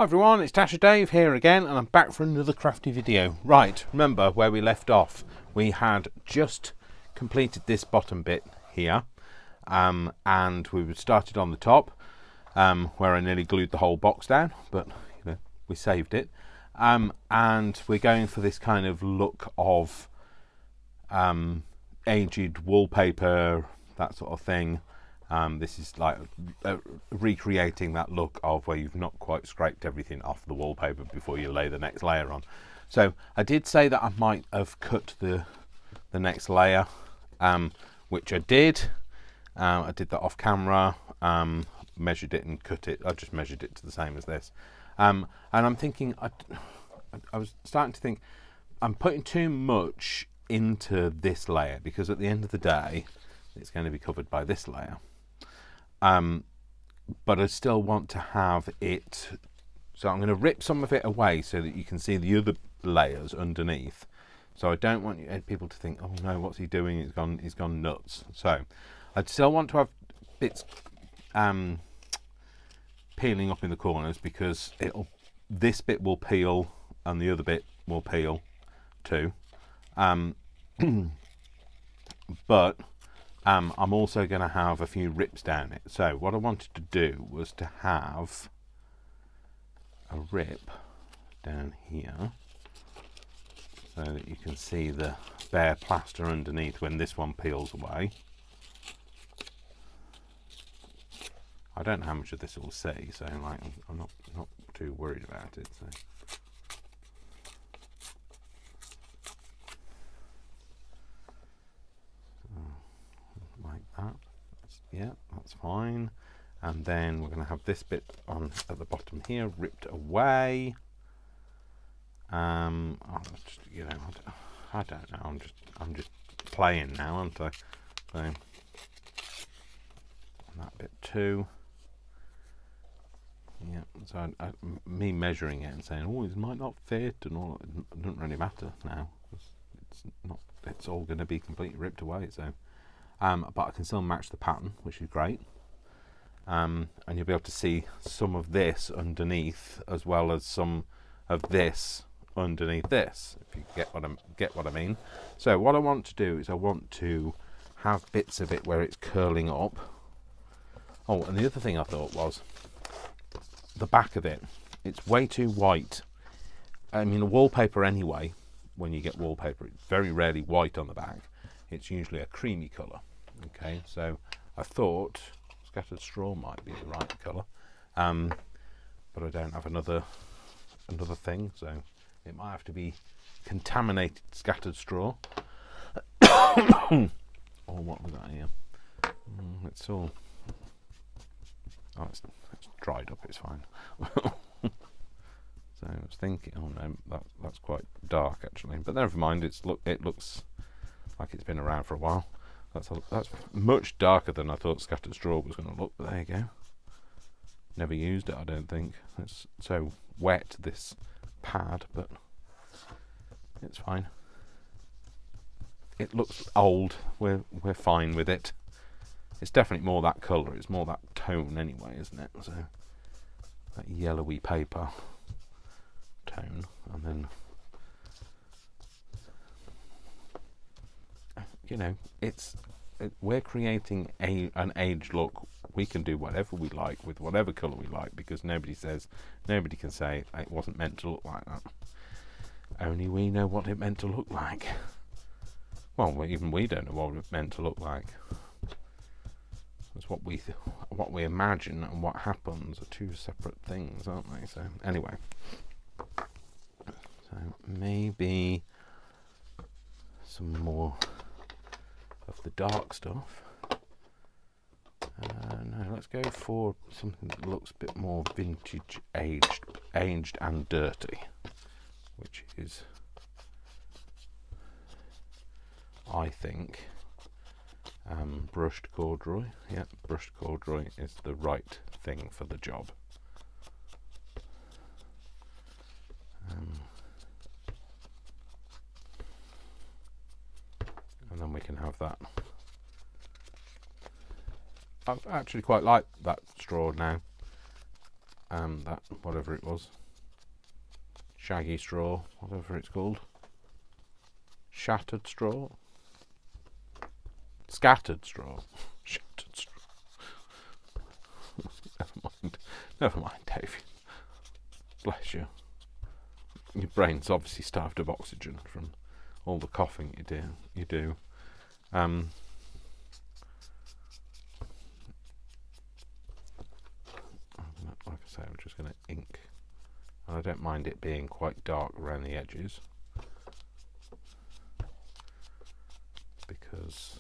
everyone, it's Tasha Dave here again, and I'm back for another crafty video. Right, remember where we left off. We had just completed this bottom bit here, and we started on the top, where I nearly glued the whole box down, but you know, we saved it. And we're going for this kind of look of aged wallpaper, that sort of thing. This is like recreating that look of where you've not quite scraped everything off the wallpaper before you lay the next layer on. So I did say that I might have cut the next layer, which I did. I did that off camera, measured it and cut it. I just measured it to the same as this. And I'm thinking, I was starting to think, I'm putting too much into this layer because at the end of the day, it's going to be covered by this layer. But I still want to have it, so I'm going to rip some of it away so that you can see the other layers underneath. So I don't want people to think, oh no, what's he doing? He's gone nuts. So I'd still want to have bits peeling up in the corners because this bit will peel and the other bit will peel too. But I'm also going to have a few rips down it. So what I wanted to do was to have a rip down here so that you can see the bare plaster underneath when this one peels away. I don't know how much of this will see, so like I'm not too worried about it. So. Like that. Yeah, that's fine. And then we're going to have this bit on at the bottom here ripped away. You know, I don't know. I'm just playing now, aren't I? So and that bit too. Yeah. So me measuring it and saying, oh, it might not fit and all, it doesn't really matter now. It's not. It's all going to be completely ripped away. So. But I can still match the pattern, which is great. And you'll be able to see some of this underneath as well as some of this underneath this, if you get what I mean. So what I want to do is I want to have bits of it where it's curling up. Oh, and the other thing I thought was the back of it. It's way too white. I mean, the wallpaper anyway, when you get wallpaper, it's very rarely white on the back. It's usually a creamy colour. Okay, so I thought scattered straw might be the right colour, but I don't have another thing, so it might have to be contaminated scattered straw. Or what was that here? It's all. Oh, it's dried up. It's fine. So I was thinking, oh no, that's quite dark actually, but never mind. It looks like it's been around for a while. That's much darker than I thought scattered straw was going to look, but there you go. Never used it, I don't think. It's so wet, this pad, but it's fine. It looks old. We're fine with it. It's definitely more that colour. It's more that tone anyway, isn't it? So that yellowy paper tone, and then. You know, we're creating an aged look. We can do whatever we like with whatever colour we like because nobody can say it wasn't meant to look like that. Only we know what it meant to look like. Well, even we don't know what it meant to look like. It's what we imagine and what happens are two separate things, aren't they? So anyway, so maybe some more of the dark stuff. No, let's go for something that looks a bit more vintage, aged and dirty, which is, I think, brushed corduroy. Yeah, brushed corduroy is the right thing for the job. And then we can have that. I actually quite like that straw now. that whatever it was, shaggy straw, whatever it's called, shattered straw, scattered straw, shattered straw. Never mind, Dave. Bless you. Your brain's obviously starved of oxygen from all the coughing you do. Like I say, I'm just going to ink, and I don't mind it being quite dark around the edges because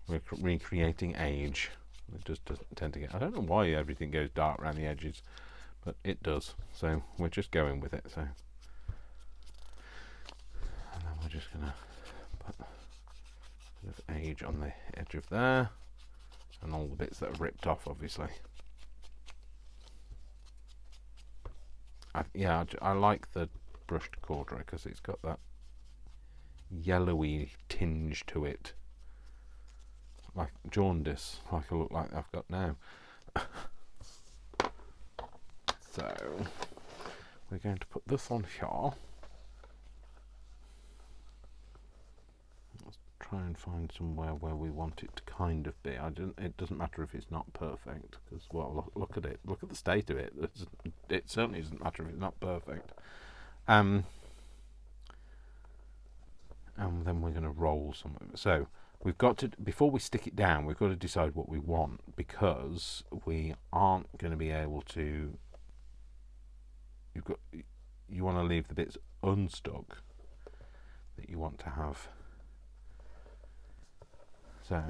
we're recreating age. It just doesn't tend to get. I don't know why everything goes dark around the edges, but it does. So we're just going with it. So, and then we're just going to put a bit of age on the edge of there, and all the bits that are ripped off, obviously. I like the brushed corduroy because it's got that yellowy tinge to it, like jaundice, like I look like I've got now. So we're going to put this on here. Let's try and find somewhere where we want it to kind of be. It doesn't matter if it's not perfect, because, well, look at it. Look at the state of it. It certainly doesn't matter if it's not perfect. And then we're going to roll some of it. So we've got to, before we stick it down, we've got to decide what we want, because we aren't going to be able to. You want to leave the bits unstuck that you want to have. So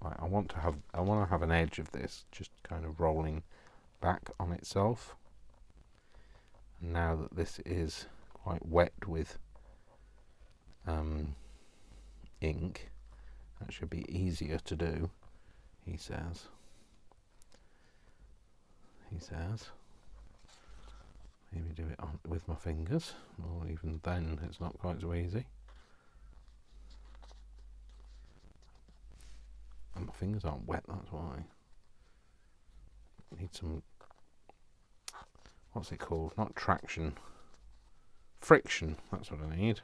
I want to have an edge of this just kind of rolling back on itself. And now that this is quite wet with ink, that should be easier to do, he says. Maybe do it with my fingers, or even then it's not quite so easy. And my fingers aren't wet, that's why. Need some, what's it called? Not traction. Friction, that's what I need.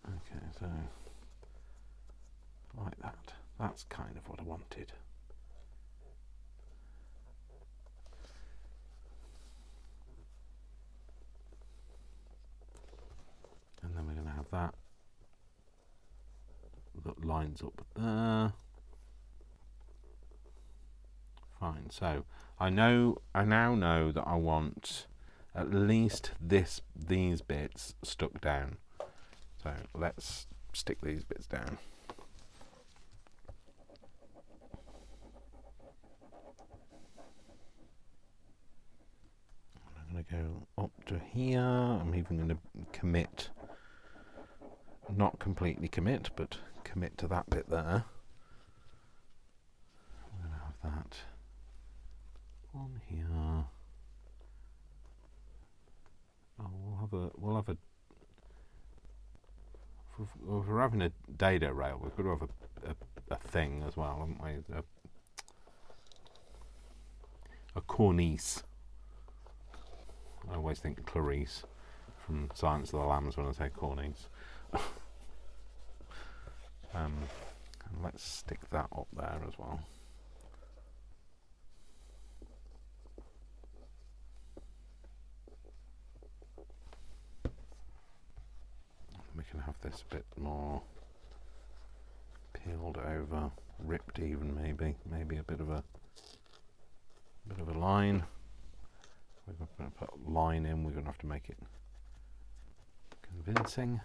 Okay, so like that. That's kind of what I wanted. And then we're going to have that lines up there. Fine. So I now know that I want at least these bits stuck down. So let's stick these bits down. I'm going to go up to here. I'm even going to commit, not completely commit, but commit to that bit there. I'm going to have that on here. Oh, we'll have a. If we're having a dado rail, we've got to have a thing as well, haven't we? A cornice. I always think Clarice from Silence of the Lambs when I say cornice. And let's stick that up there as well. We can have this a bit more peeled over, ripped even, maybe a bit of a line. We're going to put a line in. We're going to have to make it convincing.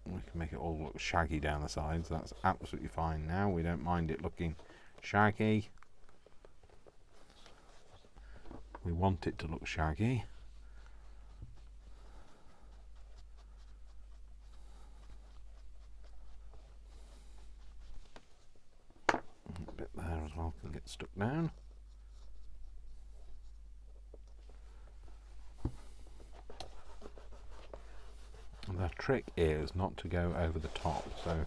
We can make it all look shaggy down the sides. That's absolutely fine now. We don't mind it looking shaggy. We want it to look shaggy. A bit there as well can get stuck down. trick is not to go over the top. So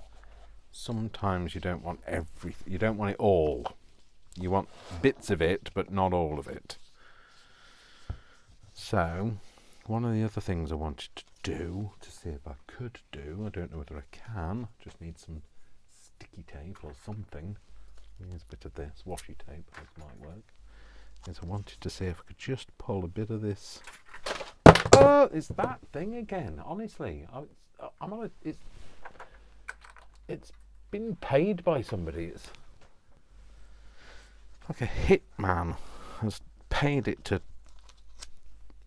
sometimes you don't want you don't want it all. You want bits of it, but not all of it. So one of the other things I wanted to do, to see if I could do, I don't know whether I can, just need some sticky tape or something. Here's a bit of this washi tape, this might work. Is I wanted to see if I could just pull a bit of this. Oh, it's that thing again. Honestly, I'm on it's been paid by somebody. It's like a hitman has paid it to.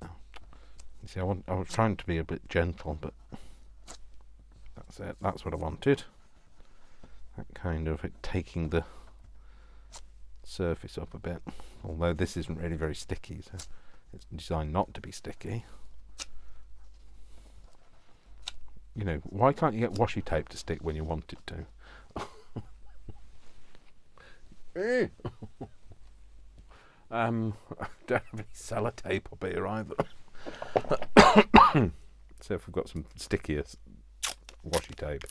You see, I was trying to be a bit gentle, but that's it. That's what I wanted. That kind of it taking the surface up a bit. Although this isn't really very sticky, so it's designed not to be sticky. You know, why can't you get washi tape to stick when you want it to? I don't have any sellotape up here either. So if we've got some stickier washi tape,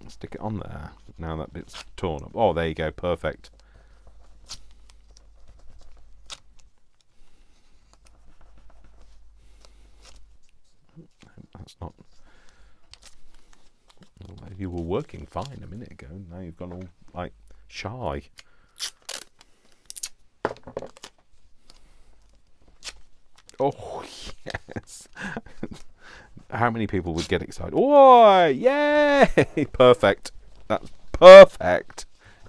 stick it on there. Now that bit's torn up. Oh, there you go, perfect. That's not. Well, you were working fine a minute ago. Now you've gone all like shy. Oh yes. How many people would get excited? Oh, yay! Perfect. That's perfect.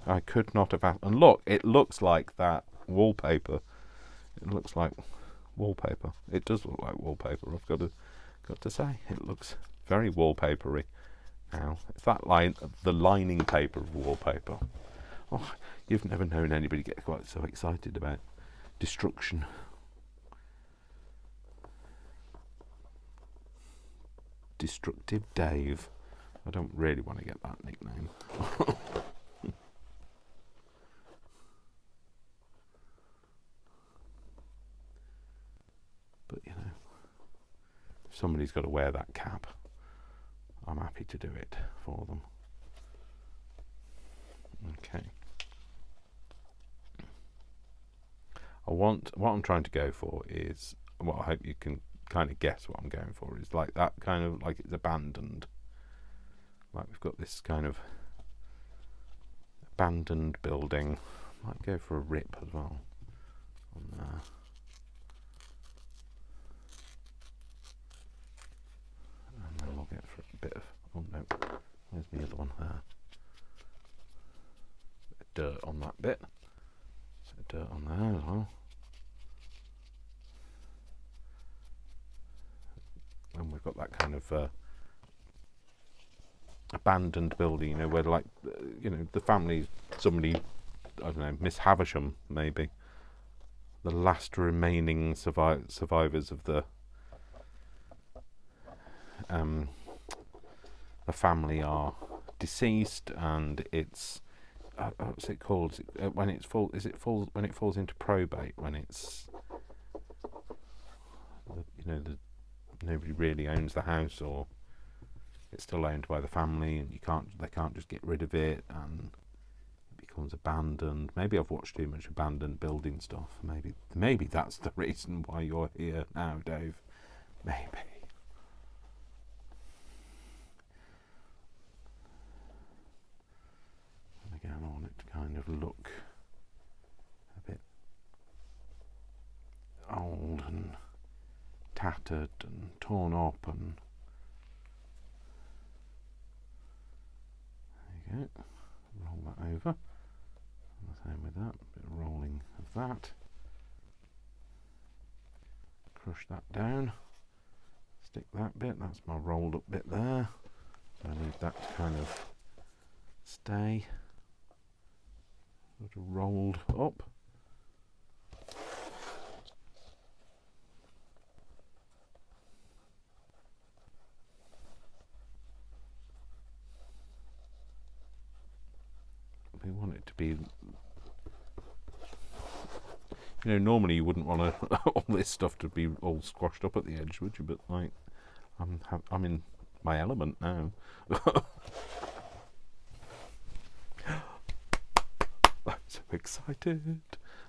I could not have. And look, it looks like that wallpaper. It looks like wallpaper. It does look like wallpaper. I've got to say, it looks very wallpapery. Now, it's that the lining paper of wallpaper. Oh, you've never known anybody get quite so excited about destruction. Destructive Dave. I don't really want to get that nickname. But you know, if somebody's got to wear that cap, I'm happy to do it for them. Okay. What I'm trying to go for is, well, I hope you can kind of guess what I'm going for, is like that kind of, like it's abandoned. Like we've got this kind of abandoned building. Might go for a rip as well on there. And then we'll get for a bit of, oh no, where's the other one there? Bit of dirt on that bit. Bit of dirt on there as well. And we've got that kind of abandoned building, you know, where like, you know, the family, somebody, I don't know, Miss Havisham maybe, the last remaining survivors of the family are deceased, and it's what's it called? When it's full, when it falls into probate, when it's nobody really owns the house, or it's still owned by the family, and they can't just get rid of it, and it becomes abandoned. Maybe I've watched too much abandoned building stuff. Maybe that's the reason why you're here now, Dave. Maybe. And again, I want it to kind of look a bit old and tattered and torn up, and there you go. Roll that over. And the same with that. A bit of rolling of that. Crush that down. Stick that bit. That's my rolled up bit there. So I need that to kind of stay sort of rolled up. We want it to be, You know, normally you wouldn't want all this stuff to be all squashed up at the edge, would you? But like, I'm in my element now. I'm so excited.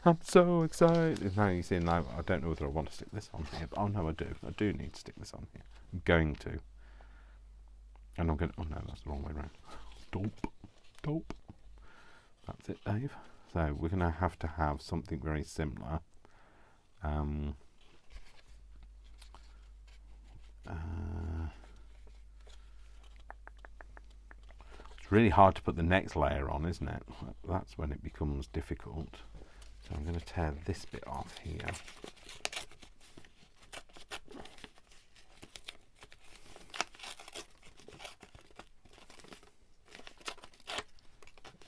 I'm so excited. Now you see, now I don't know whether I want to stick this on here. But, oh no, I do. I do need to stick this on here. I'm going to. And I'm going to... Oh no, that's the wrong way around. Dope. That's it, Dave. So we're going to have something very similar. It's really hard to put the next layer on, isn't it? That's when it becomes difficult. So I'm going to tear this bit off here.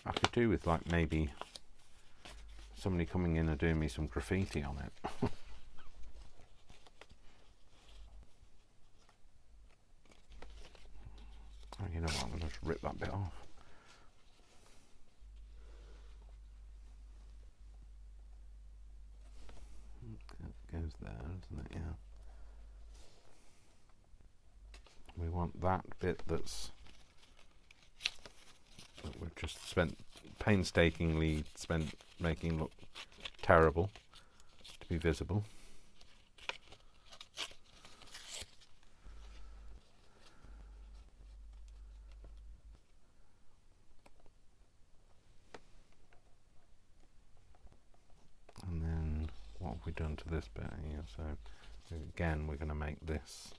I could do with like maybe somebody coming in and doing me some graffiti on it. Oh, you know what, I'm going to just rip that bit off. It goes there, doesn't it? Yeah. We want that bit that we've just painstakingly spent making look terrible to be visible. And then what have we done to this bit here? So again, we're going to make this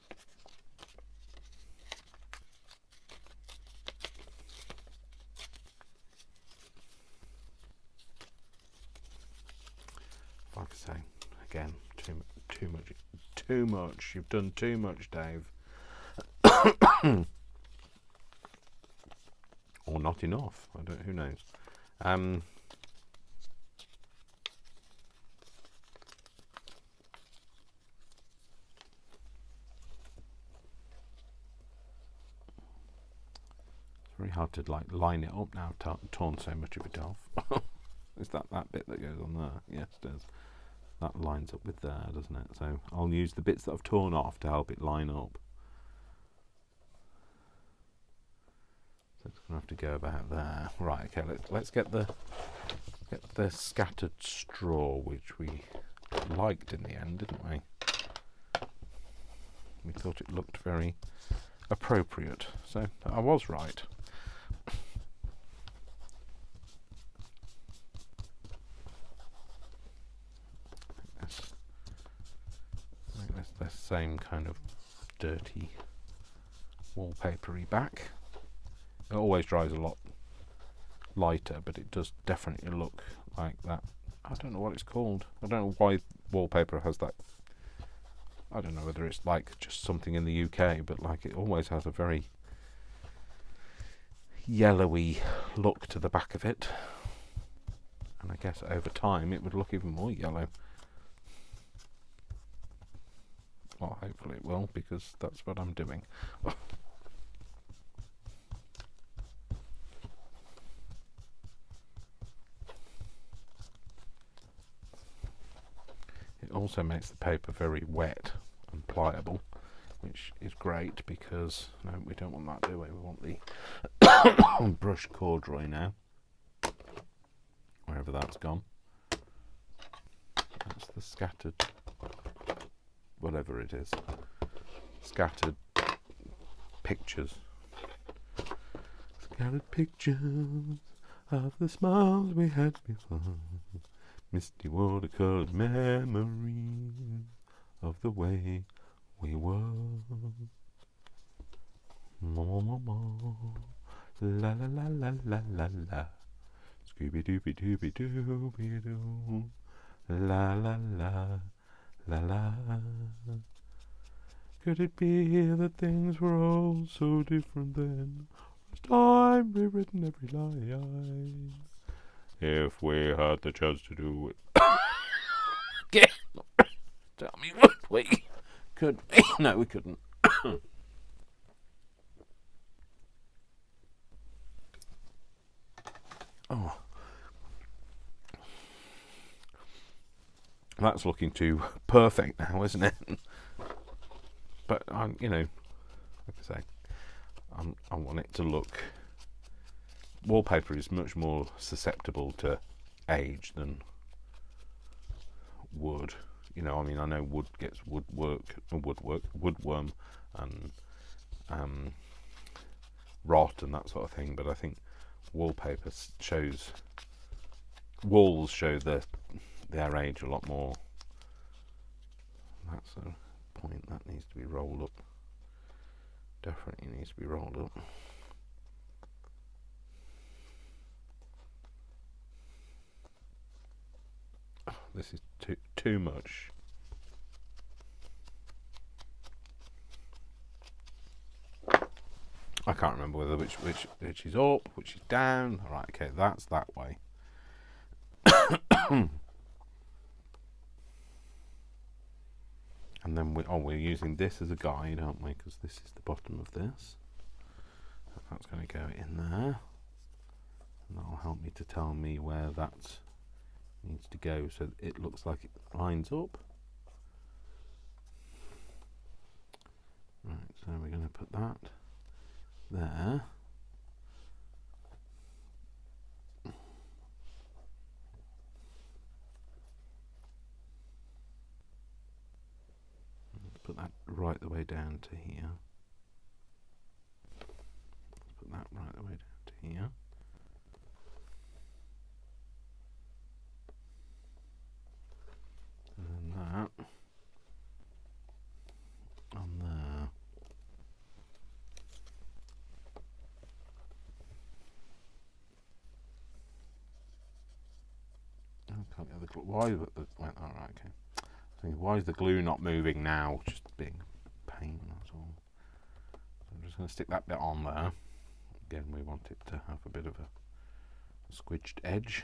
like I say, again, too much. You've done too much, Dave. Or not enough. Who knows? It's very hard to like line it up now. Torn so much of it off. Is that bit that goes on there? Yes, it does. That lines up with there, doesn't it? So I'll use the bits that I've torn off to help it line up. So it's going to have to go about there. Right, okay, let's get the scattered straw, which we liked in the end, didn't we? We thought it looked very appropriate. So I was right. The same kind of dirty wallpapery back. It always dries a lot lighter, but it does definitely look like that. I don't know what it's called. I don't know why wallpaper has that. I don't know whether it's like just something in the UK, but like it always has a very yellowy look to the back of it. And I guess over time it would look even more yellow. Well, hopefully it will, because that's what I'm doing. It also makes the paper very wet and pliable, which is great because no, we don't want that, do we? We want the brush corduroy now, wherever that's gone. That's the scattered, whatever it is, scattered pictures. Scattered pictures of the smiles we had before. Misty watercolored memories of the way we were. La la la la la la la. Scooby dooby dooby dooby doo. La la la la la. Could it be that things were all so different then? Has time rewritten every line? If we had the chance to do it. Tell me, would we? Could we? No, we couldn't. Oh. That's looking too perfect now, isn't it? But you know, like I say, I want it to look. Wallpaper is much more susceptible to age than wood. You know, I mean, I know wood gets woodworm, and rot and that sort of thing. But I think wallpaper walls show their age a lot more. That's a point that needs to be rolled up. Definitely needs to be rolled up. Oh, this is too much. I can't remember whether which is up, which is down. All right, okay, that's that way. And then we're using this as a guide, aren't we? Because this is the bottom of this. That's going to go in there, and that'll help me to tell me where that needs to go, so it looks like it lines up. Right, so we're going to put that there. Let's put that right the way down to here. Let's put that right the way down to here. And then that on there. I can't get the glue. Why? All right, okay. Why is the glue not moving now? Just being a pain, that's all. So I'm just going to stick that bit on there. Again, we want it to have a bit of a squidged edge.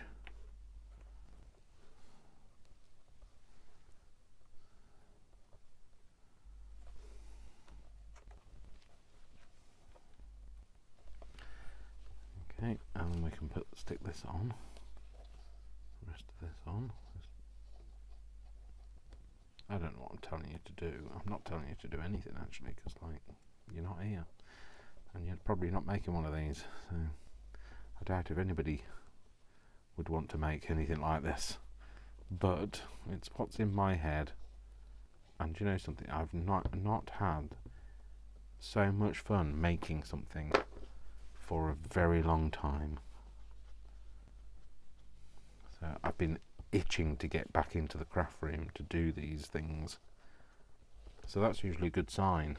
Okay, and then we can stick this on. The rest of this on. I don't know what I'm telling you to do. I'm not telling you to do anything actually, because like you're not here, and you're probably not making one of these. So I doubt if anybody would want to make anything like this. But it's what's in my head, and you know something? I've not had so much fun making something for a very long time. So I've been itching to get back into the craft room to do these things. So that's usually a good sign.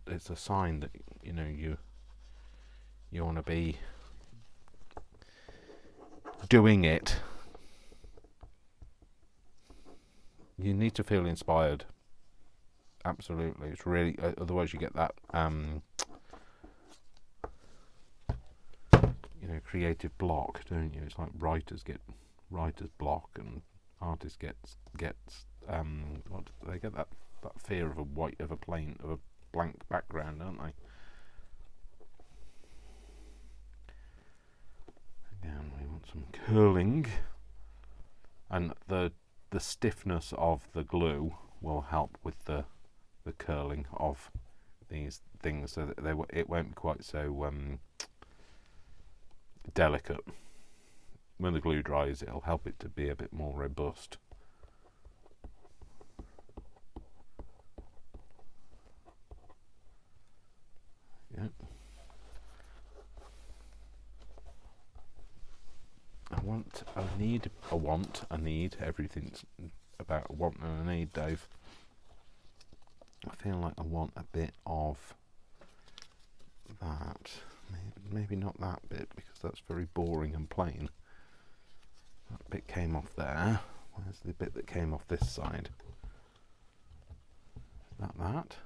It's a sign that you know you want to be doing it. You need to feel inspired. Absolutely, it's really. Otherwise, you get that you know, creative block, don't you? It's like writers get writer's block, and artists gets what they get that fear of a blank background, don't they? Again, we want some curling, and the stiffness of the glue will help with the curling of these things, so that it won't be quite so delicate. When the glue dries, it'll help it to be a bit more robust. Yeah. I need. Everything's about a want and a need, Dave. I feel like I want a bit of that. Maybe not that bit, because that's very boring and plain. That bit came off there. Where's the bit that came off this side? Is that?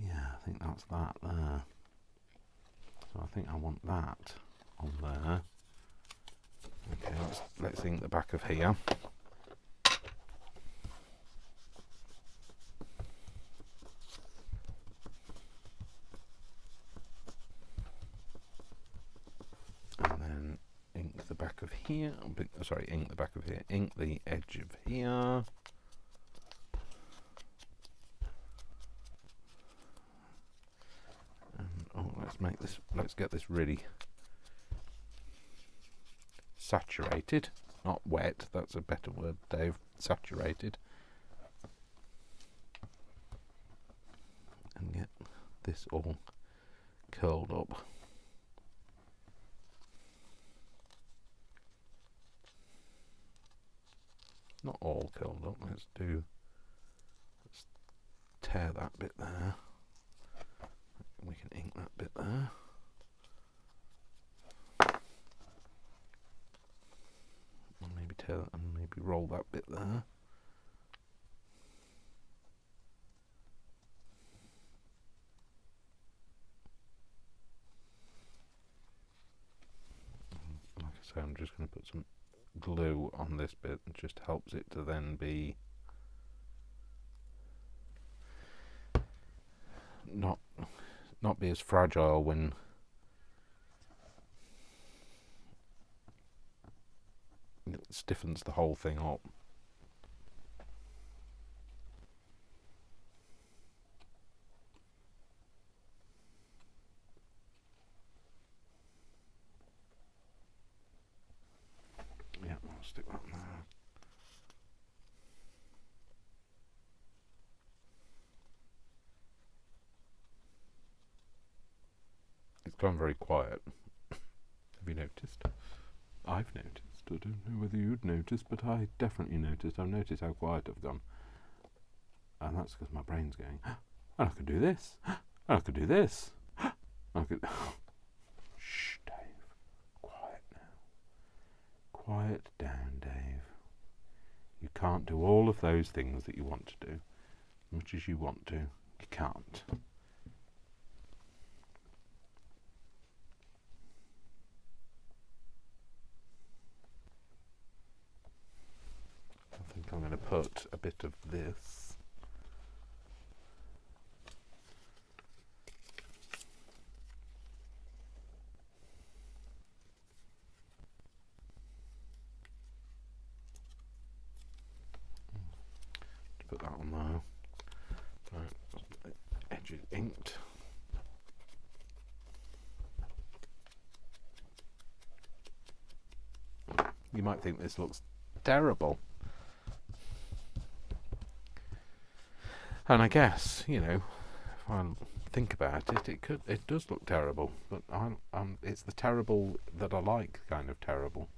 Yeah, I think that's that there. So I think I want that on there. Okay, let's ink the back of here. And then ink the back of here. Sorry, ink the back of here. Ink the edge of here. And let's get this really saturated. Not wet, that's a better word, Dave. Saturated. And get this all curled up. Not all curled up, let's tear that bit there. We can ink that bit there. And maybe tear that and maybe roll that bit there. Like I say, I'm just going to put some glue on this bit. It just helps it to then be not be as fragile when it stiffens the whole thing up. Yeah, I'll stick that there. It's gone very quiet. Have you noticed? I've noticed. I don't know whether you'd noticed, but I definitely noticed. I've noticed how quiet I've gone. And that's because my brain's going, and I could do this. And I could do this. I could... Shh, Dave. Quiet now. Quiet down, Dave. You can't do all of those things that you want to do. As much as you want to, you can't. I think I'm going to put a bit of this put that on there. Right, the edge is inked. You might think this looks terrible. And I guess, you know, if I think about it, it does look terrible. But it's the terrible that I like kind of terrible.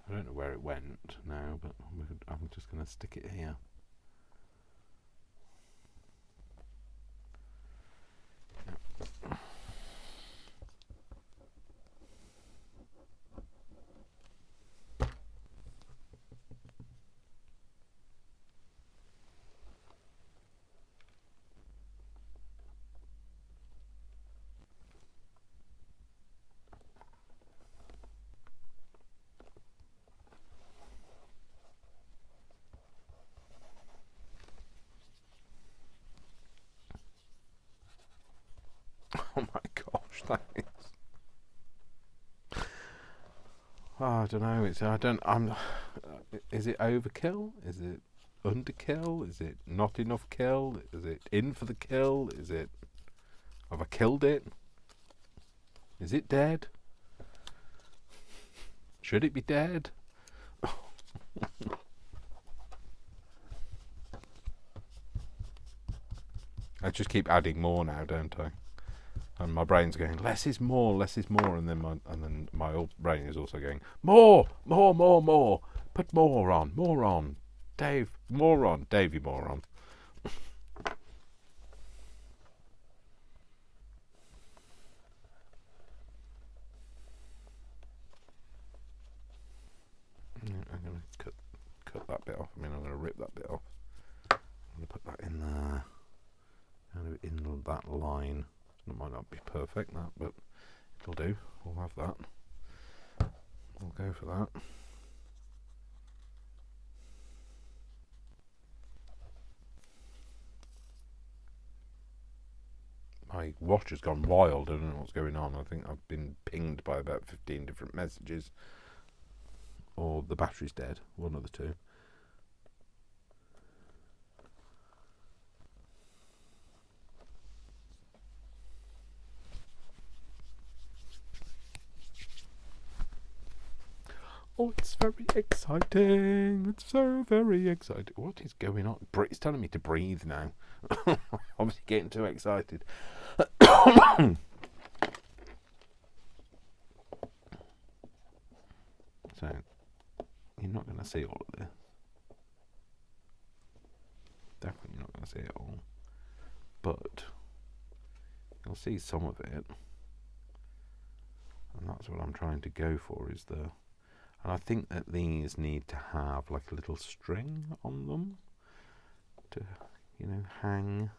I don't know where it went now, but I'm just going to stick it here. Yeah. Oh my gosh, thanks. Oh, I don't know. Is it overkill? Is it underkill? Is it not enough kill? Is it in for the kill? Have I killed it? Is it dead? Should it be dead? I just keep adding more now, don't I? And my brain's going, less is more, and then my old brain is also going, more. Put more on, Dave, more on, Davey, more on. I'm going to cut that bit off. I'm going to rip that bit off. I'm going to put that in there, kind of in that line. It might not be perfect, that, but it'll do. We'll have that. We'll go for that. my watch has gone wild. I don't know what's going on. I think I've been pinged by about 15 different messages, or the battery's dead, one of the two. Oh, it's very exciting. It's so very exciting. What is going on? It's telling me to breathe now. Obviously getting too excited. So, you're not going to see all of this. Definitely not going to see it all. But, you'll see some of it. And that's what I'm trying to go for, is the... And I think that these need to have like a little string on them to, you know, hang.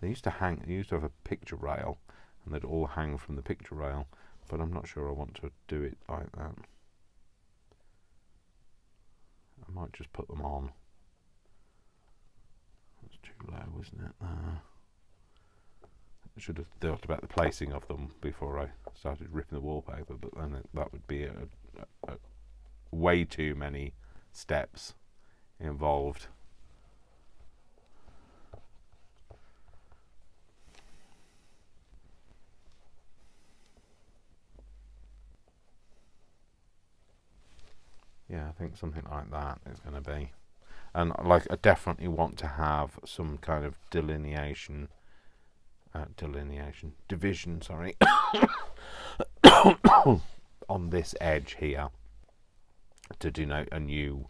They used to have a picture rail, and they'd all hang from the picture rail, but I'm not sure I want to do it like that. I might just put them on. That's too low, isn't it? I should have thought about the placing of them before I started ripping the wallpaper, but then that would be a way too many steps involved. Yeah, I think something like that is going to be. And like, I definitely want to have some kind of division, sorry, on this edge here to denote a new,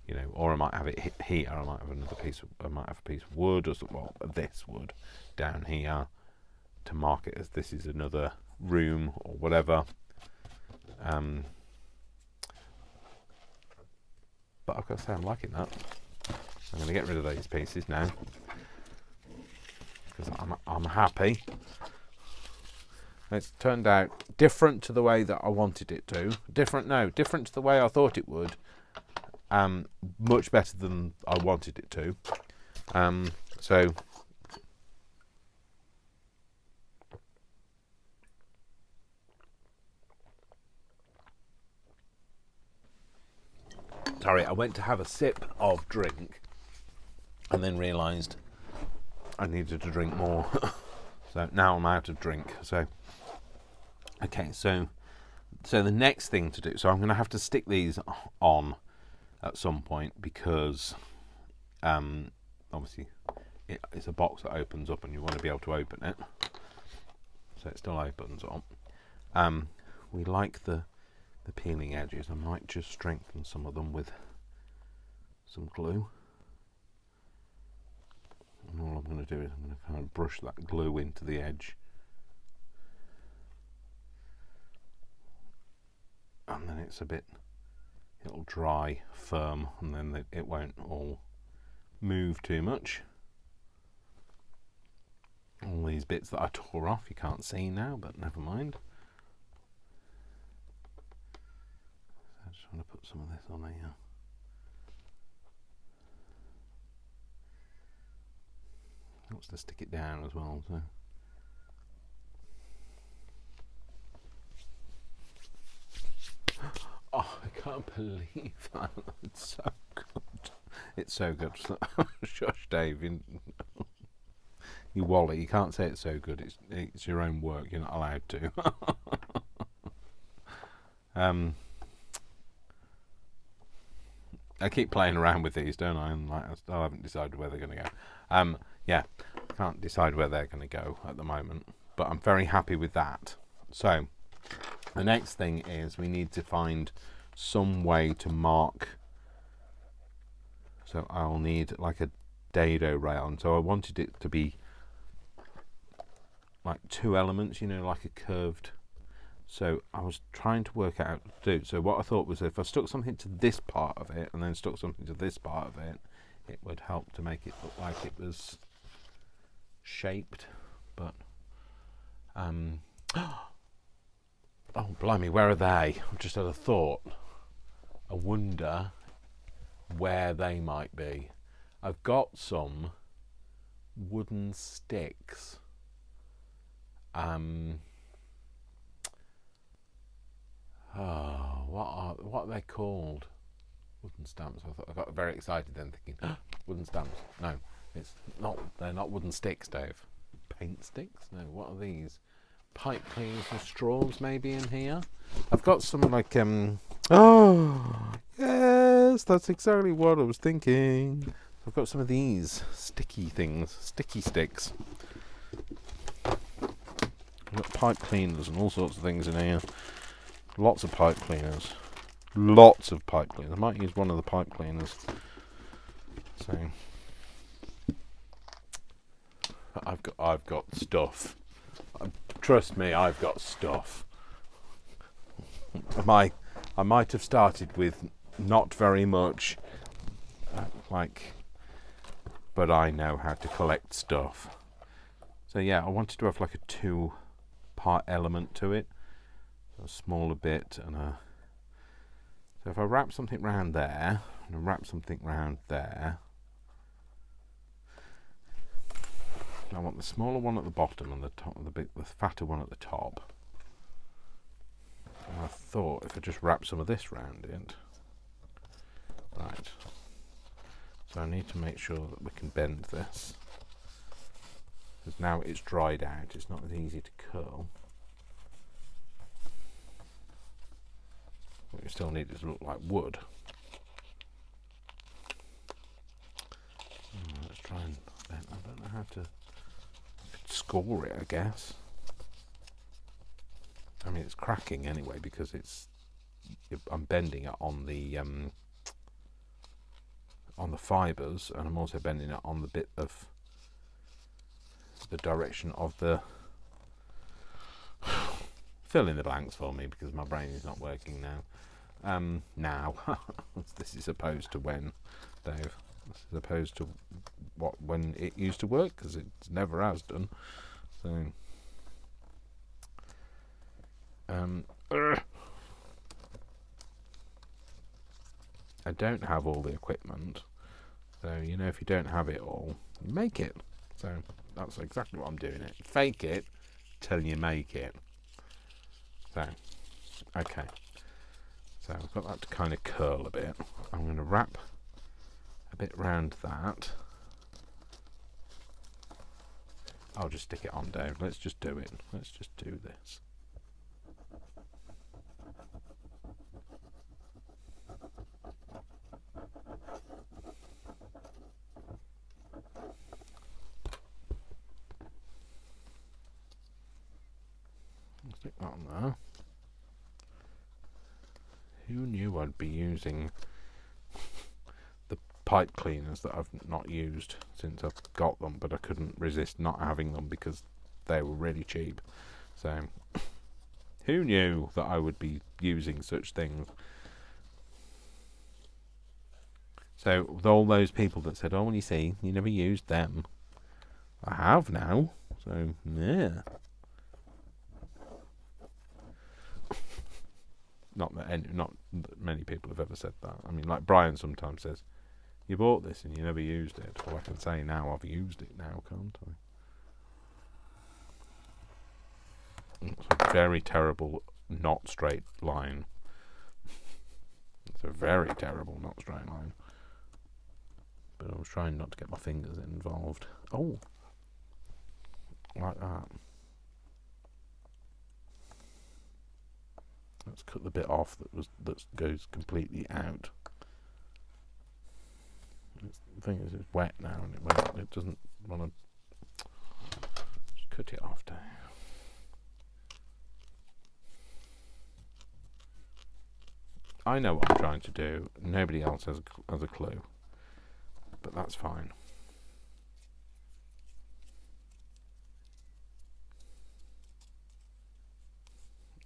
you know, or I might have it here. I might have another piece. I might have a piece of wood, or well, this wood down here to mark it as this is another room or whatever. But I've got to say, I'm liking that. I'm going to get rid of these pieces now because I'm happy. It's turned out different to the way that I wanted it to. Different to the way I thought it would. Much better than I wanted it to. So sorry, I went to have a sip of drink and then realised I needed to drink more. So now I'm out of drink. So okay, so the next thing to do, so I'm going to have to stick these on at some point because obviously it's a box that opens up and you want to be able to open it. So it still opens up. We like the peeling edges. I might just strengthen some of them with some glue. And all I'm going to do is I'm going to kind of brush that glue into the edge. And then it'll dry firm, and then it won't all move too much. All these bits that I tore off you can't see now, but never mind. So I just want to put some of this on here. Helps to stick it down as well, so. Oh, I can't believe that. It's so good. It's so good. Shush, Dave. You wallet. You can't say it's so good. It's your own work. You're not allowed to. I keep playing around with these, don't I? And I still haven't decided where they're going to go. Yeah, I can't decide where they're going to go at the moment, but I'm very happy with that. So the next thing is we need to find some way to mark. So I'll need like a dado rail, and so I wanted it to be like two elements, you know, like a curved. So I was trying to work out how to do. So what I thought was if I stuck something to this part of it and then stuck something to this part of it, it would help to make it look like it was shaped. But oh blimey, where are they? I've just had a thought. I wonder where they might be. I've got some wooden sticks What are they called? Wooden stamps. I got very excited then, thinking wooden stamps. No, it's not. They're not wooden sticks, Dave. Paint sticks? No. What are these? Pipe cleaners and straws, maybe in here. I've got some like Oh, yes, that's exactly what I was thinking. I've got some of these sticky things, sticky sticks. I've got pipe cleaners and all sorts of things in here. Lots of pipe cleaners. Lots of pipe cleaners. I might use one of the pipe cleaners. So I've got stuff. Trust me, I've got stuff. I might have started with not very much, but I know how to collect stuff. So yeah, I wanted to have like a 2-part element to it. A smaller bit and a... So if I wrap something round there, and I wrap something round there, I want the smaller one at the bottom and the top, the fatter one at the top. And I thought if I just wrap some of this round it, right. So I need to make sure that we can bend this, because now it's dried out. It's not as easy to curl. What you still need is to look like wood. Let's try and bend. I don't know how to score it, I guess. I mean, it's cracking anyway because I'm bending it on the fibres, and I'm also bending it on the bit of the direction of the... Fill in the blanks for me because my brain is not working now. Now, this is opposed to when, Dave. This is opposed to when it used to work, because it never has done. So, I don't have all the equipment. So, you know, if you don't have it all, you make it. So that's exactly what I'm doing. It fake it till you make it. So, okay. So I've got that to kind of curl a bit. I'm going to wrap a bit round that. I'll just stick it on, Dave. Let's just do it. Let's just do this. Stick that on there. Who knew I'd be using the pipe cleaners that I've not used since I've got them, but I couldn't resist not having them because they were really cheap. So, who knew that I would be using such things? So, with all those people that said, oh, well, you see, you never used them. I have now. So, yeah. Not that many people have ever said that. I mean, like Brian sometimes says, you bought this and you never used it. Well, I can say now I've used it now, can't I? It's a very terrible not straight line. It's a very terrible not straight line. But I was trying not to get my fingers involved. Oh, like that. Let's cut the bit off that goes completely out. The thing is, it's wet now, and it doesn't want to. Just cut it off now. I know what I'm trying to do. Nobody else has a clue, but that's fine.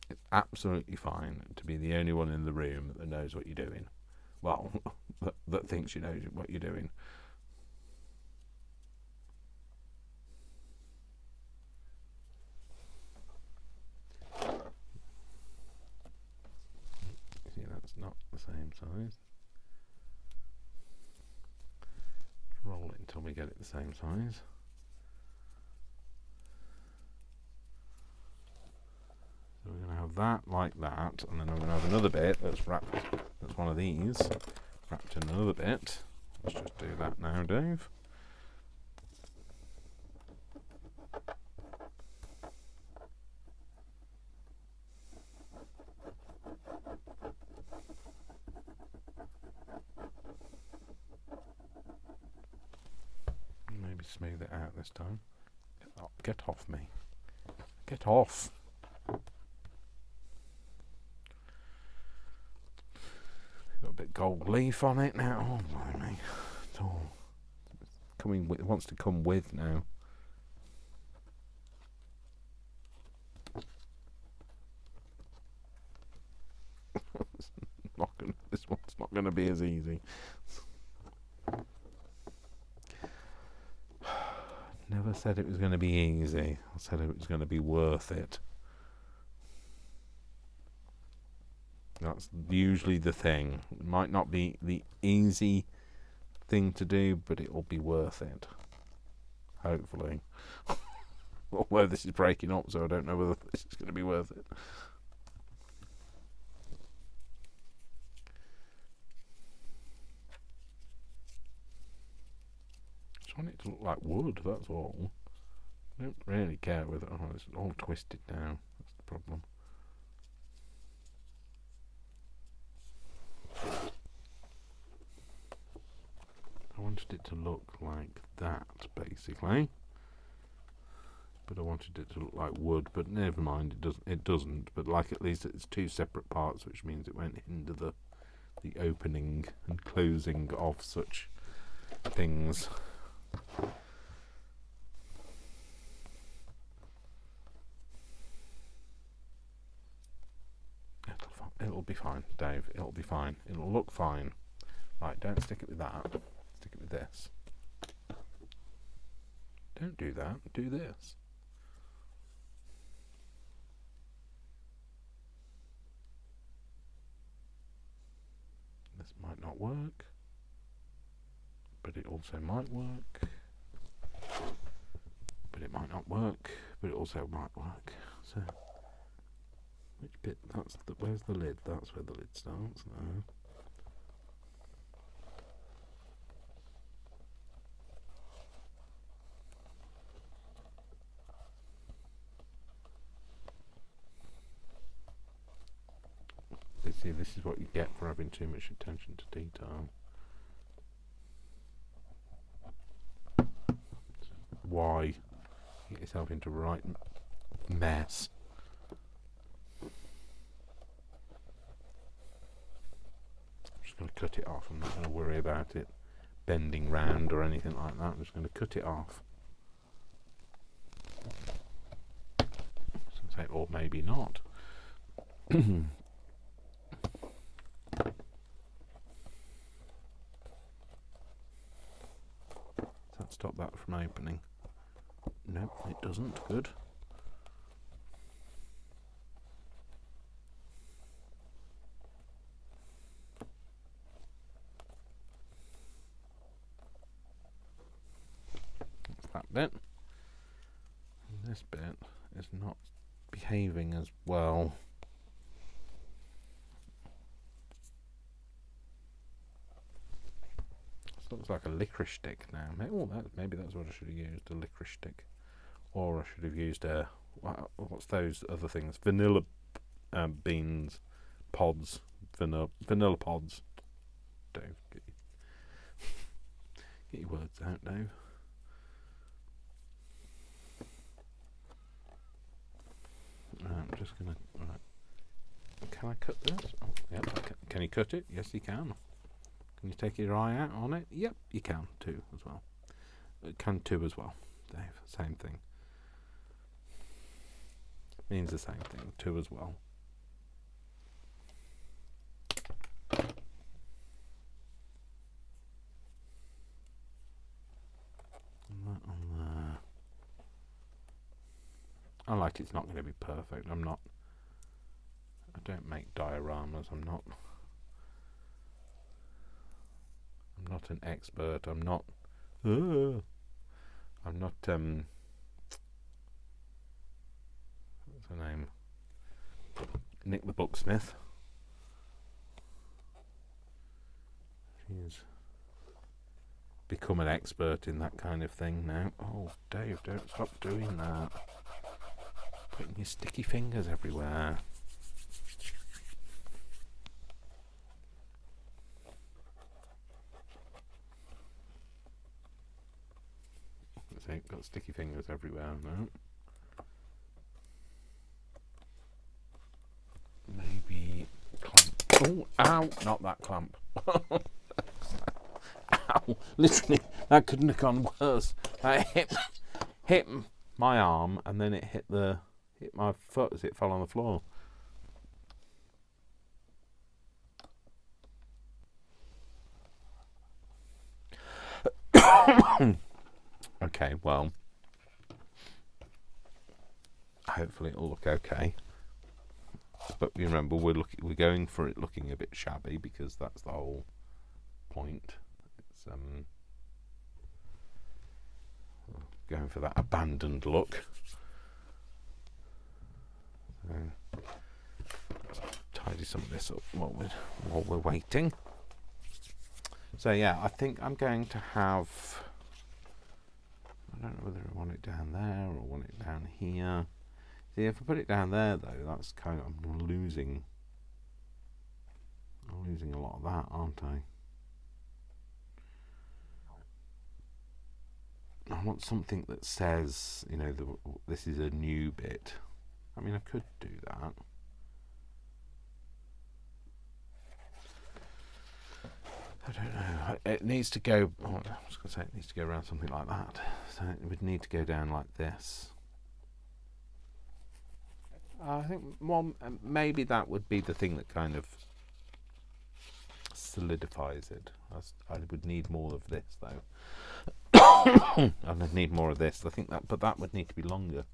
It's absolutely fine to be the only one in the room that knows what you're doing. Well, that thinks you know what you're doing. See, that's not the same size. Roll it until we get it the same size. So we're going to have that like that, and then I'm going to have another bit that's wrapped, that's one of these, wrapped in another bit. Let's just do that now, Dave. Maybe smooth it out this time. Get off me. Get off. Got a bit gold leaf on it now. Oh, blimey. It's all coming with, it wants to come with now. This one's not going to be as easy. Never said it was going to be easy. I said it was going to be worth it. That's usually the thing. It might not be the easy thing to do, but it will be worth it. Hopefully. Although this is breaking up, so I don't know whether this is going to be worth it. I just want it to look like wood, that's all. I don't really care whether it's all twisted now. That's the problem. I wanted it to look like that, basically. But I wanted it to look like wood, but never mind, it doesn't. But like, at least it's two separate parts, which means it won't hinder the opening and closing of such things. It'll be fine, Dave. It'll be fine. It'll look fine. Right, don't stick it with that. Stick it with this. Don't do that. Do this. This might not work, but it also might work. But it might not work, but it also might work. So, which bit? That's the. Where's the lid? That's where the lid starts. No. See, this is what you get for having too much attention to detail. Why get yourself into right mess? I'm just going to cut it off. I'm not going to worry about it bending round or anything like that. I'm just going to cut it off. Or maybe not. Does that stop that from opening? No, it doesn't. Good. That's that bit. And this bit is not behaving as well. This looks like a licorice stick now. Maybe that's what I should have used, a licorice stick. Or I should have used what's those other things? Vanilla beans, pods, vanilla pods. Dave, get your words out, Dave. I'm just gonna. Right. Can I cut this? Oh, yep. Can you cut it? Yes, you can. Can you take your eye out on it? Yep, you can too as well. It can too as well, Dave. Same thing. Means the same thing. Two as well. And that on there. I like it's not going to be perfect. I don't make dioramas. I'm not an expert. I'm not what's her name? Nick the Booksmith. She's become an expert in that kind of thing now. Oh, Dave, don't stop doing that. Putting your sticky fingers everywhere. See, got sticky fingers everywhere now. Maybe clamp. Oh, ow! Not that clamp. Ow! Literally, that couldn't have gone worse. That hit my arm, and then it hit my foot as it fell on the floor. Okay, well, hopefully it'll look okay. But remember, we're going for it looking a bit shabby because that's the whole point. It's going for that abandoned look. So, let's tidy some of this up while we're waiting. So yeah, I think I'm going to have. I don't know whether I want it down there or want it down here. See, if I put it down there, though, that's kind of I'm losing a lot of that, aren't I? I want something that says, you know, this is a new bit. I mean, I could do that. I don't know. It needs to go. Oh, I was going to say it needs to go around something like that. So it would need to go down like this. I think maybe that would be the thing that kind of solidifies it. I would need more of this though. I'd need more of this. I think but that would need to be longer.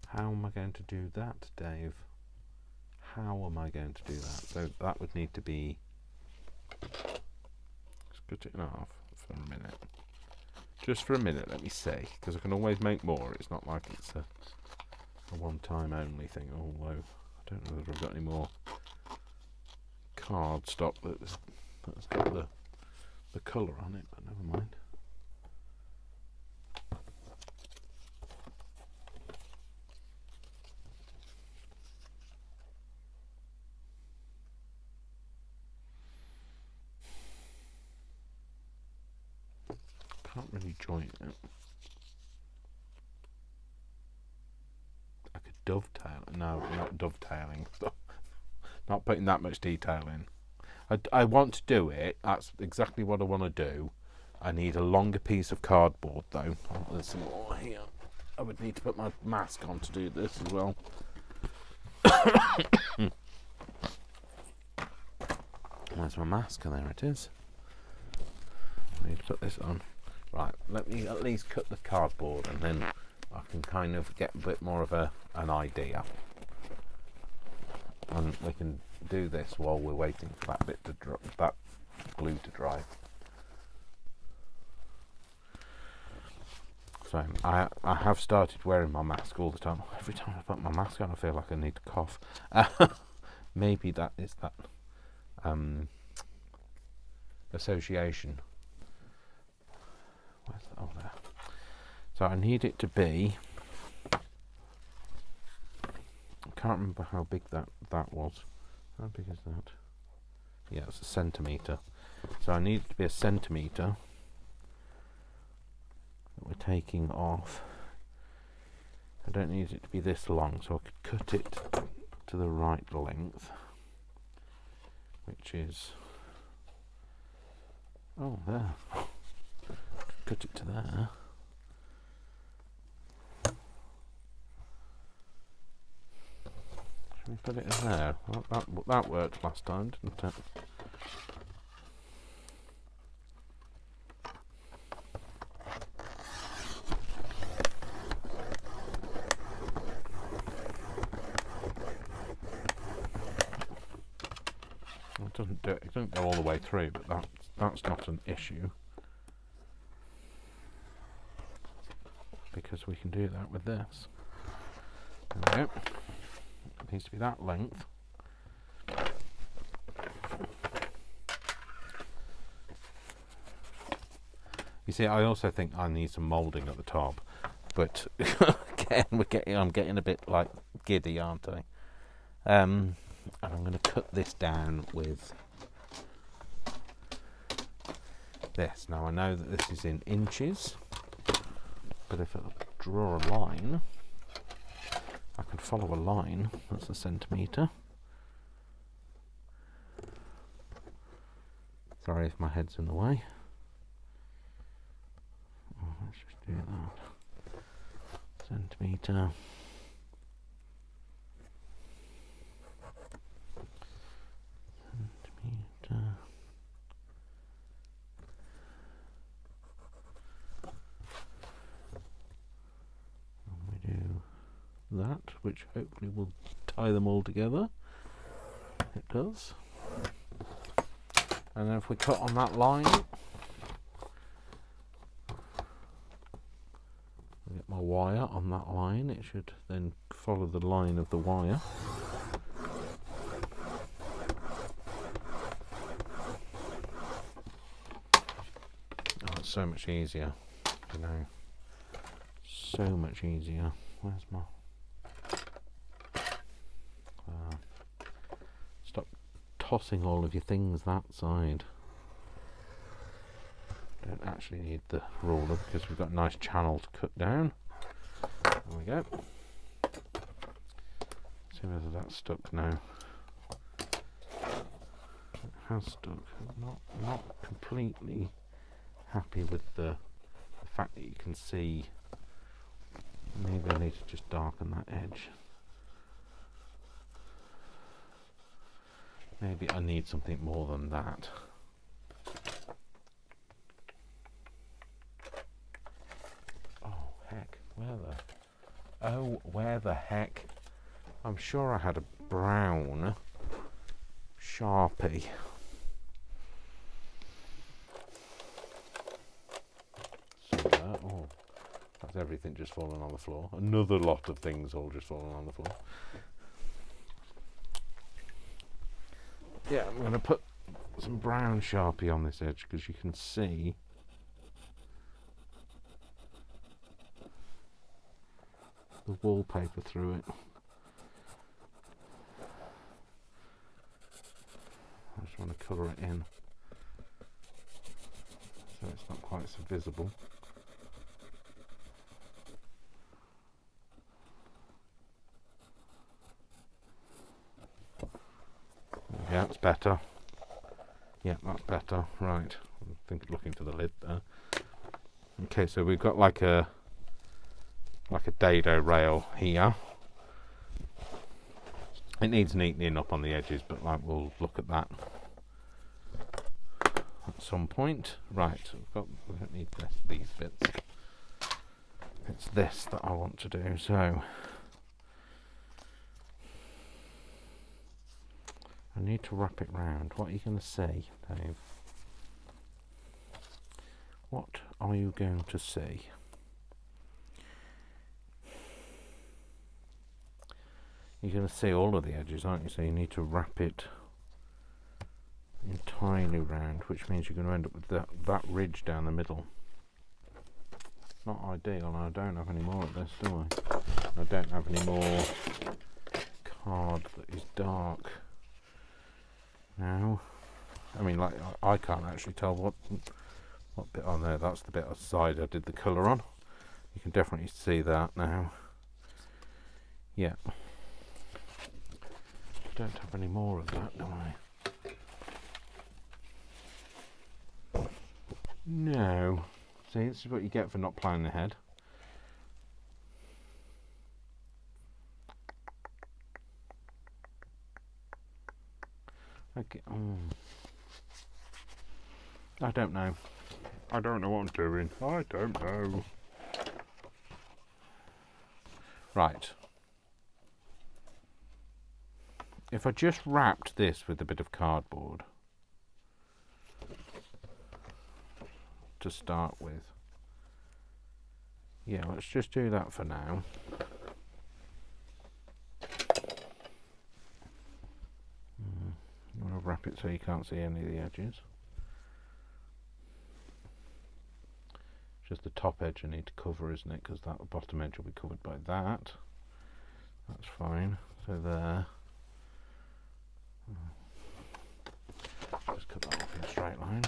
How am I going to do that, Dave? How am I going to do that? So that would need to be. Let's cut it in half for a minute. Just for a minute, let me see, because I can always make more. It's not like it's a one-time only thing, although I don't know whether I've got any more card stock that's got the colour on it, but never mind. Can't really join it. Dovetail? No, not dovetailing. Not putting that much detail in. I want to do it. That's exactly what I want to do. I need a longer piece of cardboard though. Oh, there's some more here. I would need to put my mask on to do this as well. Where's my mask? There it is. I need to put this on. Right, let me at least cut the cardboard and then I can kind of get a bit more of an idea, and we can do this while we're waiting for that bit to that glue to dry. So I have started wearing my mask all the time. Every time I put my mask on, I feel like I need to cough. Maybe that is that association. Where's that? Oh, there. So I need it to be. I can't remember how big that was. How big is that? Yeah, it's a centimetre. So I need it to be a centimetre that we're taking off. I don't need it to be this long, so I could cut it to the right length, which is, oh, there. Cut it to there. Should we put it in there? Well, that worked last time, didn't it? It doesn't go all the way through, but that's not an issue, because we can do that with this. There we go. It needs to be that length. You see, I also think I need some moulding at the top, but again, I'm getting a bit like giddy, aren't I? And I'm going to cut this down with this. Now I know that this is in inches, but if I draw a line, I can follow a line. That's a centimetre. Sorry if my head's in the way. Oh, let's just do that. Centimetre. Centimetre. And we do that, which hopefully will tie them all together. It does. And then if we cut on that line, I'll get my wire on that line. It should then follow the line of the wire. Oh, it's so much easier, you know. So much easier. Where's my... Stop tossing all of your things that side. Don't actually need the ruler because we've got a nice channel to cut down. There we go. See whether that's stuck now. It has stuck. I'm not completely happy with the fact that you can see. Maybe I need to just darken that edge. Maybe I need something more than that. Oh heck, where the heck? I'm sure I had a brown Sharpie. Somewhere. Oh, that's everything just falling on the floor. Another lot of things all just falling on the floor. Yeah, I'm going to put some brown Sharpie on this edge because you can see the wallpaper through it. I just want to colour it in so it's not quite so visible. Yeah, it's better. Yeah, that's better. Right. I think looking for the lid there. Okay, so we've got like a dado rail here. It needs neatening up on the edges, but like we'll look at that at some point. Right, we don't need these bits. It's this that I want to do. So I need to wrap it round. What are you going to see, Dave? What are you going to see? You're going to see all of the edges, aren't you? So you need to wrap it entirely round, which means you're going to end up with that ridge down the middle. Not ideal, and I don't have any more of this, do I? I don't have any more card that is dark. Now, I mean, like I can't actually tell what bit on there. That's the bit outside I did the colour on. You can definitely see that now. Yeah. Don't have any more of that, do I? No. See, this is what you get for not planning ahead. Okay. I don't know. I don't know what I'm doing. I don't know. Right. If I just wrapped this with a bit of cardboard to start with. Yeah, let's just do that for now. You want to wrap it so you can't see any of the edges. just the top edge I need to cover, isn't it? Because that bottom edge will be covered by that. That's fine. So there. Just cut that off in a straight line.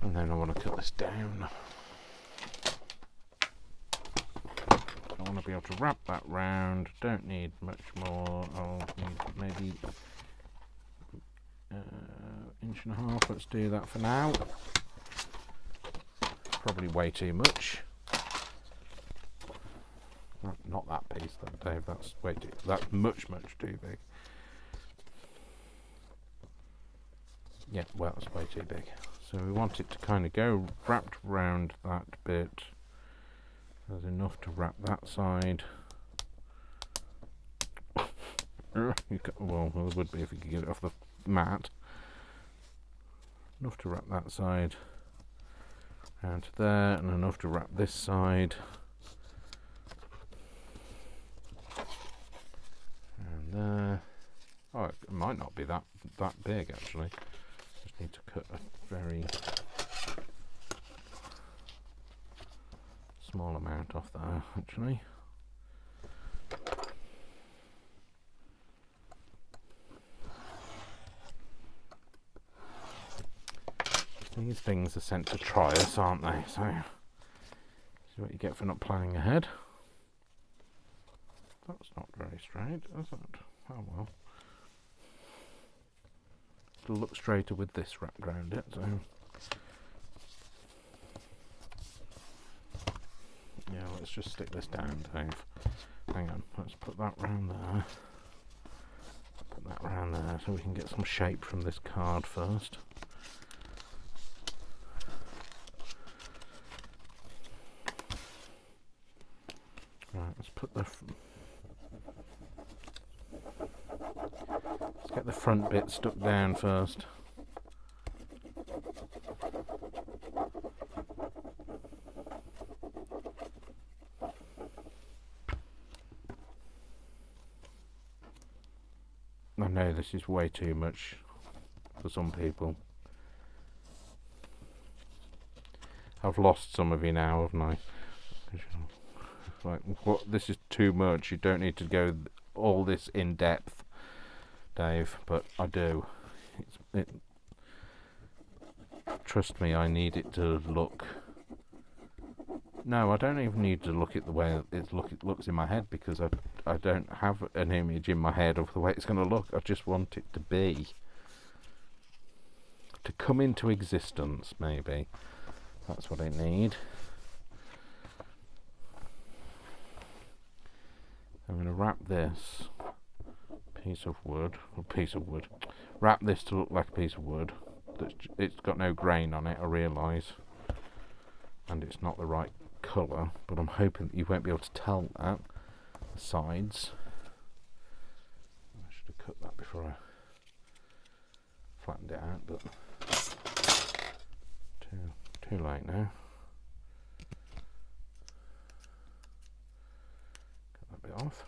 And then I want to cut this down. I want to be able to wrap that round. Don't need much more. I'll need maybe inch and a half. Let's do that for now. Probably way too much. Not that piece, though, Dave. That's way too. That's much too big. Yeah, well, it's way too big. So we want it to kind of go wrapped round that bit. There's enough to wrap that side. Well, there would be if you could get it off the mat. Enough to wrap that side round to there, and enough to wrap this side. And there. Oh, it might not be that big actually. Just need to cut a very small amount off there actually. These things are sent to try us, aren't they? So, see what you get for not planning ahead. That's not very straight, is it? Oh well. It'll look straighter with this wrapped around it, so. Yeah, let's just stick this down, Dave. Hang on, let's put that round there. Put that round there so we can get some shape from this card first. Right, let's put the let's get the front bit stuck down first. I know this is way too much for some people. I've lost some of you now, haven't I? Like, what? This is too much. You don't need to go all this in depth, Dave. But I do. Trust me, I need it to look. No, I don't even need to look at the way it looks in my head, because I don't have an image in my head of the way it's going to look. I just want it to come into existence. Maybe that's what I need. I'm going to wrap this piece of wood, wrap this to look like a piece of wood. It's got no grain on it, I realise, and it's not the right colour, but I'm hoping that you won't be able to tell that. The sides. I should have cut that before I flattened it out, but too late now. Bit off,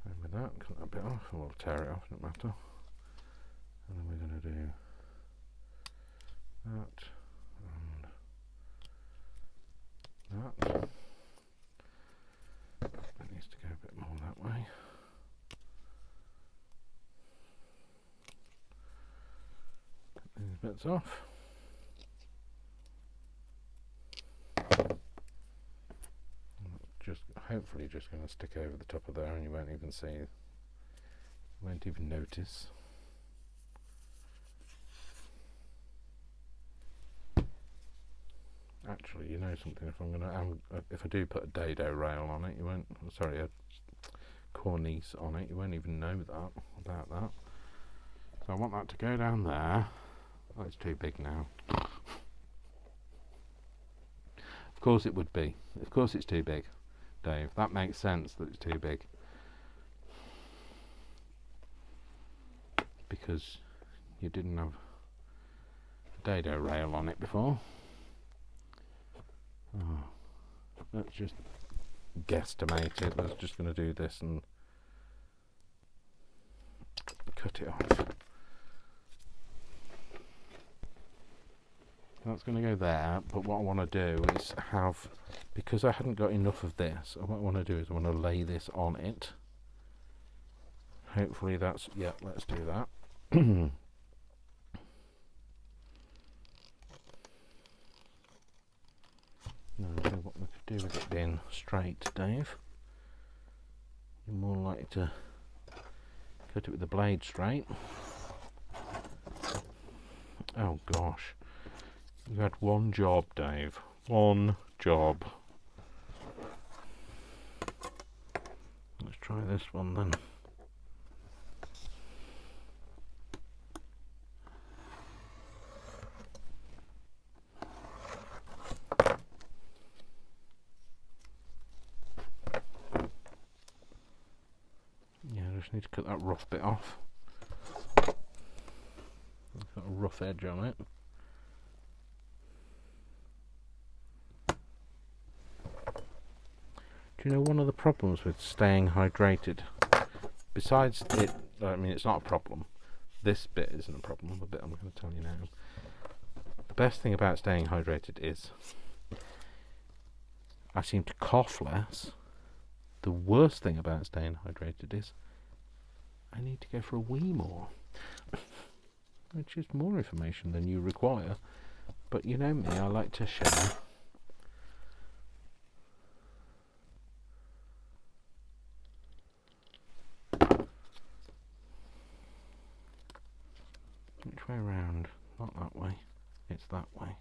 and with that, cut that bit off, and we'll tear it off, doesn't matter. And then we're going to do that and that. That needs to go a bit more that way. Cut these bits off. Hopefully just going to stick over the top of there, and you won't even see, you won't even notice. Actually, you know something, if I do put a dado rail on it, you won't, sorry, a cornice on it, you won't even know about that. So I want that to go down there. Oh, it's too big now. Of course it would be. Of course it's too big, Dave. That makes sense that it's too big. Because you didn't have a dado rail on it before. Oh, let's just guesstimate it. I was just going to do this and cut it off. That's going to go there, but what I want to do is have, because I hadn't got enough of this, what I want to do is I want to lay this on it. Hopefully that's, yeah, let's do that. No, I think what we could do with it being straight, Dave, you're more likely to cut it with the blade straight. Oh gosh. You had one job, Dave. One job. Let's try this one then. Yeah, I just need to cut that rough bit off. It's got a rough edge on it. Do you know one of the problems with staying hydrated? Besides it, I mean, it's not a problem. This bit isn't a problem, the bit I'm going to tell you now. The best thing about staying hydrated is I seem to cough less. The worst thing about staying hydrated is I need to go for a wee more. Which is more information than you require. But you know me, I like to share. Which way round? Not that way. It's that way.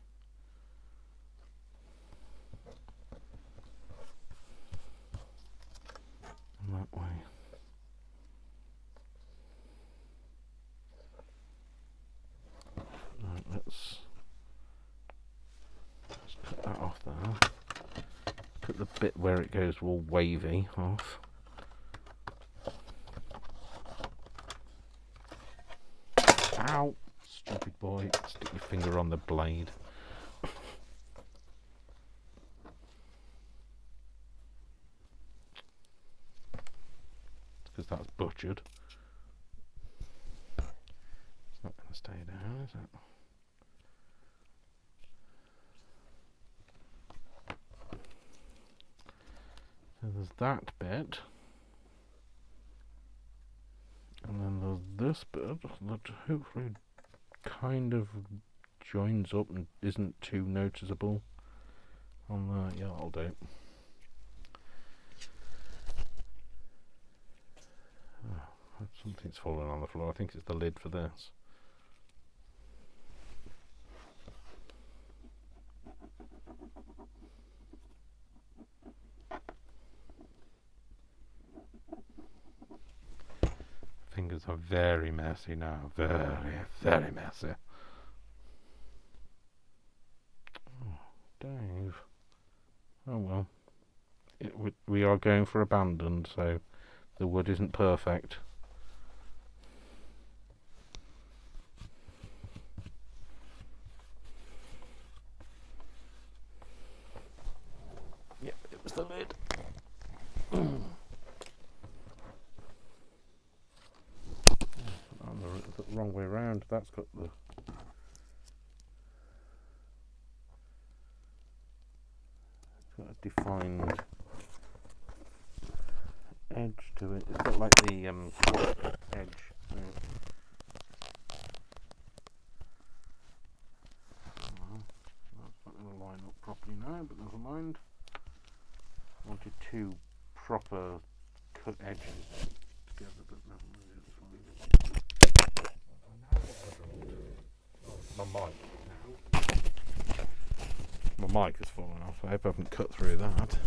And that way. Right, let's cut that off there. Cut the bit where it goes all wavy off. Ow! Stupid boy, stick your finger on the blade. Because that's butchered. It's not going to stay down, is it? So there's that bit. And then there's this bit that hopefully kind of joins up and isn't too noticeable on the, yeah, I'll do. Oh, something's fallen on the floor. I think it's the lid for this. Fingers are very messy now. Very, very messy. Oh, Dave. Oh well. We are going for abandoned, so the wood isn't perfect. Yep, it was the lid. The wrong way round. That's got the a defined edge to it. It's got like the edge. That's not going to line up properly now, but never mind. I wanted two proper cut edges together, but never mind. My mic has fallen off. I hope I haven't cut through that.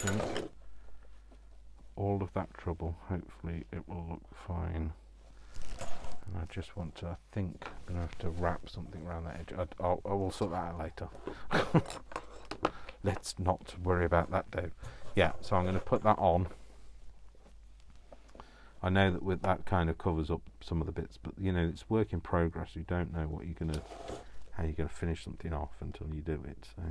think. All of that trouble, hopefully it will look fine. And I just want to, I think I'm going to have to wrap something around that edge. I will sort that out later. Let's not worry about that, Dave. Yeah, so I'm going to put that on. I know that with that kind of covers up some of the bits, but you know, it's work in progress. You don't know what you're going to, how you're going to finish something off until you do it. So.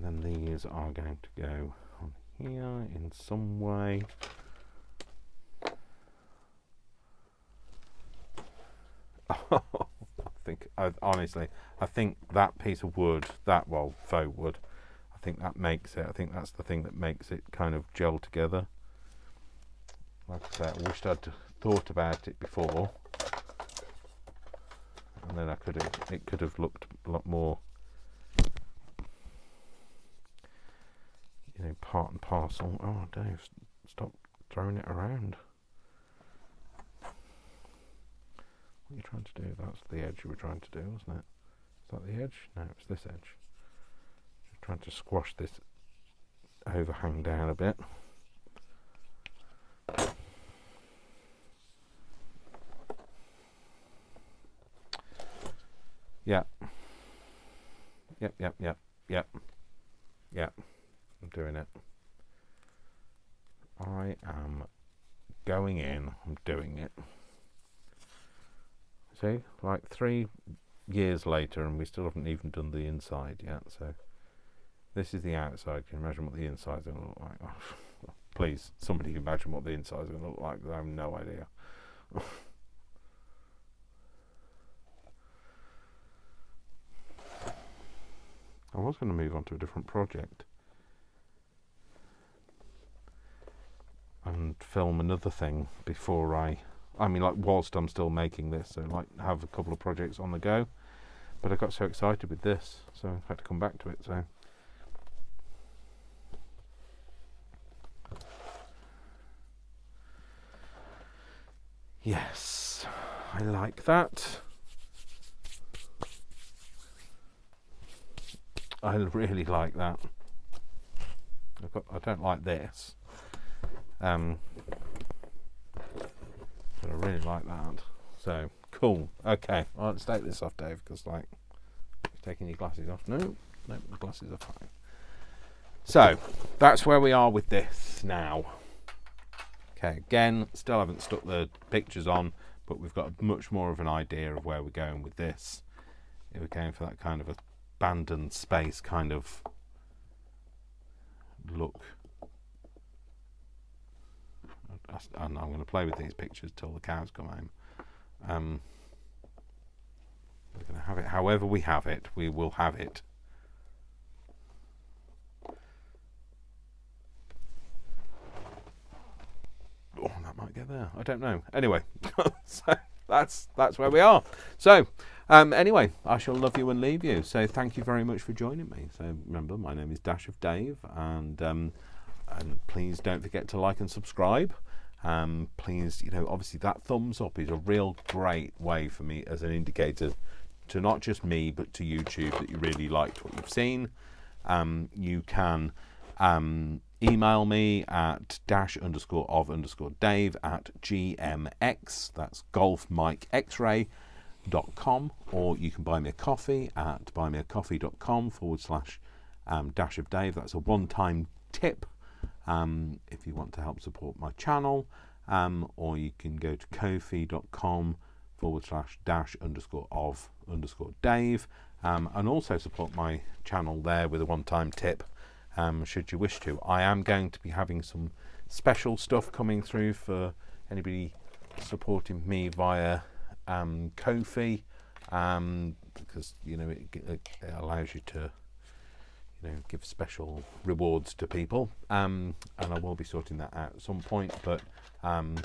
And then these are going to go on here in some way. Honestly, I think that piece of wood, faux wood, I think that makes it. I think that's the thing that makes it kind of gel together. Like I said, I wished I'd thought about it before, and then it could have looked a lot more, you know, part and parcel. Oh, Dave, stop throwing it around. What are you trying to do? That's the edge you were trying to do, wasn't it? Is that the edge? No, it's this edge. Just trying to squash this overhang down a bit. Yeah. Yep. I'm doing it. I am going in. I'm doing it. See, like 3 years later, and we still haven't even done the inside yet. So this is the outside. Can you imagine what the inside's going to look like? Oh, please, somebody imagine what the inside's going to look like. I have no idea. I was going to move on to a different project and film another thing before I mean, like, whilst I'm still making this, so like have a couple of projects on the go, but I got so excited with this, so I had to come back to it. So yes, I like that. I really like that. I don't like this. But I really like that. So cool. Okay, well, let's take this off, Dave, because like, you're taking your glasses off. No, the glasses are fine. So that's where we are with this now. Okay, again, still haven't stuck the pictures on, but we've got much more of an idea of where we're going with this. We're going for that kind of abandoned space kind of look. And I'm going to play with these pictures till the cows come home. We're going to have it however we have it. We will have it. Oh, that might get there. I don't know. Anyway, so that's where we are. So anyway, I shall love you and leave you. So thank you very much for joining me. So remember, my name is Dash of Dave, and please don't forget to like and subscribe. Please, you know, obviously that thumbs up is a real great way for me as an indicator to not just me but to YouTube that you really liked what you've seen. You can email me at dash_of_Dave@gmx, that's Golf Mike X-ray.com, or you can buy me a coffee at buymeacoffee.com/dash of Dave. That's a one-time tip. If you want to help support my channel, or you can go to kofi.com/dash_of_Dave, and also support my channel there with a one-time tip, should you wish to. I am going to be having some special stuff coming through for anybody supporting me via Kofi, because you know it allows you to, you know, give special rewards to people, and I will be sorting that out at some point, but and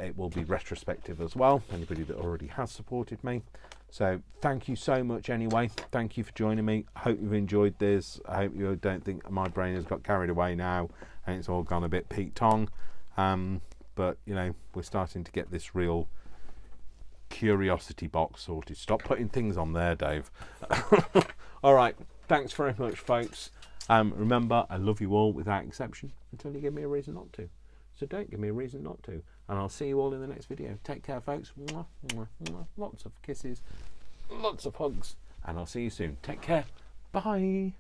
it will be retrospective as well, anybody that already has supported me. So thank you so much anyway. Thank you for joining me. I hope you've enjoyed this. I hope you don't think my brain has got carried away now and it's all gone a bit Pete Tong, but you know, we're starting to get this real curiosity box sorted. Stop putting things on there, Dave. All right, thanks very much, folks. Remember, I love you all without exception until you give me a reason not to. So don't give me a reason not to. And I'll see you all in the next video. Take care, folks. Mwah, mwah, mwah. Lots of kisses, lots of hugs, and I'll see you soon. Take care. Bye.